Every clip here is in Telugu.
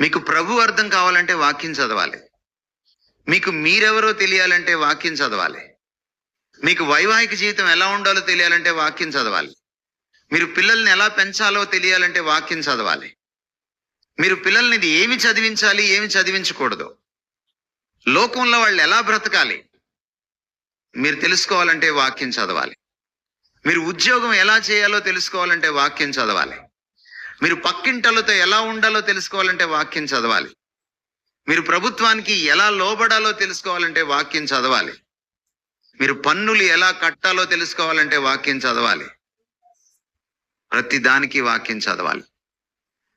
మీకు ప్రభు అర్థం కావాలంటే వాక్యం చదవాలి. మీకు మీరెవరో తెలియాలంటే వాక్యం చదవాలి. మీకు వైవాహిక జీవితం ఎలా ఉండాలో తెలియాలంటే వాక్యం చదవాలి. మీరు పిల్లల్ని ఎలా పెంచాలో తెలియాలంటే వాక్యం చదవాలి. మీరు పిల్లల్ని ఏమి చదివించాలి, ఏమి చదివించకూడదు, లోకంలో వాళ్ళు ఎలా బ్రతకాలి మీరు తెలుసుకోవాలంటే వాక్యం చదవాలి. మీరు ఉద్యోగం ఎలా చేయాలో తెలుసుకోవాలంటే వాక్యం చదవాలి. మీరు పక్కింటలతో ఎలా ఉండాలో తెలుసుకోవాలంటే వాక్యం చదవాలి. మీరు ప్రభుత్వానికి ఎలా లోబడాలో తెలుసుకోవాలంటే వాక్యం చదవాలి. మీరు పన్నులు ఎలా కట్టాలో తెలుసుకోవాలంటే వాక్యం చదవాలి. ప్రతి దానికి వాక్యం చదవాలి.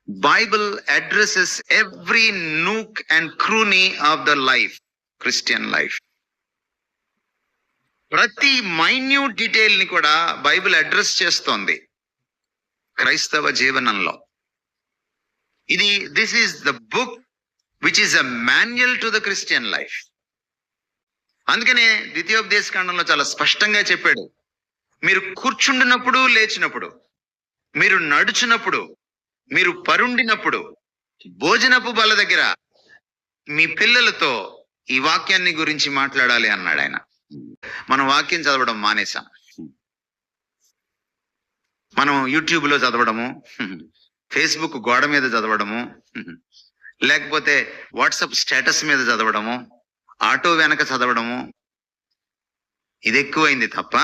Bible addresses every nook and cranny of the life, Christian life. ప్రతి మైన్యూట్ డీటెయిల్ ని కూడా బైబిల్ అడ్రస్ చేస్తోంది క్రైస్తవ జీవనంలో. This is the book which is a manual to the Christian life. అందుకనే ద్వితీయోపదేశ కాండంలో చాలా స్పష్టంగా చెప్పాడు, మీరు కూర్చుండినప్పుడు, లేచినప్పుడు, మీరు నడుచున్నప్పుడు, మీరు పరుండినప్పుడు, భోజనపు బల్ల దగ్గర మీ పిల్లలతో ఈ వాక్యాన్ని గురించి మాట్లాడాలి అన్నాడు ఆయన. మనం వాక్యం చదవడం మానేసాం. మనం యూట్యూబ్లో చదవడము, ఫేస్బుక్ గోడ మీద చదవడము, లేకపోతే వాట్సాప్ స్టేటస్ మీద చదవడము, ఆటో వెనక చదవడము, ఇది ఎక్కువైంది తప్ప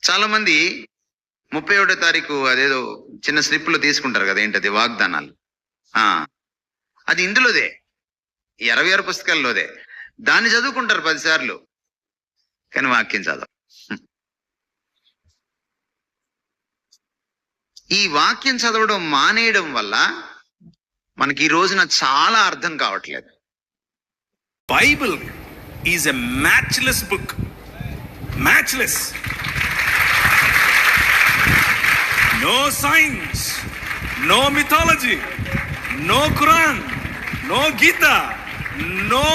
చాలా మంది 31వ తారీఖు అదేదో చిన్న స్లిప్లో తీసుకుంటారు కదా, ఏంటది వాగ్దానాలు, అది ఇందులోదే, 26 పుస్తకాల్లోదే. దాన్ని చదువుకుంటారు 10 సార్లు, కానీ వాక్యం చదవ. ఈ వాక్యం చదవడం మానేయడం వల్ల మనకి ఈ రోజున చాలా అర్థం కావట్లేదు. Bible is a matchless book. Matchless. No science, no mythology, no Quran, no Gita, no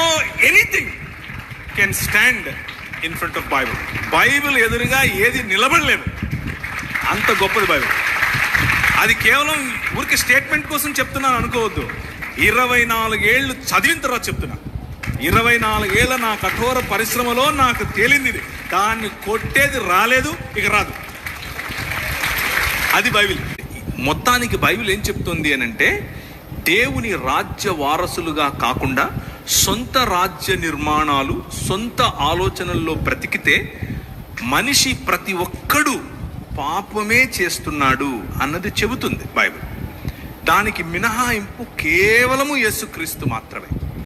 anything can stand in front of Bible. Bible ఎదురుగా ఏది నిలబడలేదు, అంత గొప్పది బైబిల్. అది కేవలం ఊరికి స్టేట్మెంట్ కోసం చెప్తున్నాను అనుకోవద్దు. 24 ఏళ్ళు చదివిన తర్వాత చెప్తున్నా. 24 ఏళ్ళ నా కఠోర పరిశ్రమలో నాకు తేలింది, దాన్ని కొట్టేది రాలేదు, ఇక రాదు. అది బైబిల్. మొత్తానికి బైబిల్ ఏం చెప్తుంది అని అంటే, దేవుని రాజ్య వారసులుగా కాకుండా సొంత రాజ్య నిర్మాణాలు, సొంత ఆలోచనల్లో బ్రతికితే మనిషి ప్రతి ఒక్కడు పాపమే చేస్తున్నాడు అన్నది చెబుతుంది బైబిల్. దానికి మినహాయింపు కేవలము యేసుక్రీస్తు మాత్రమే.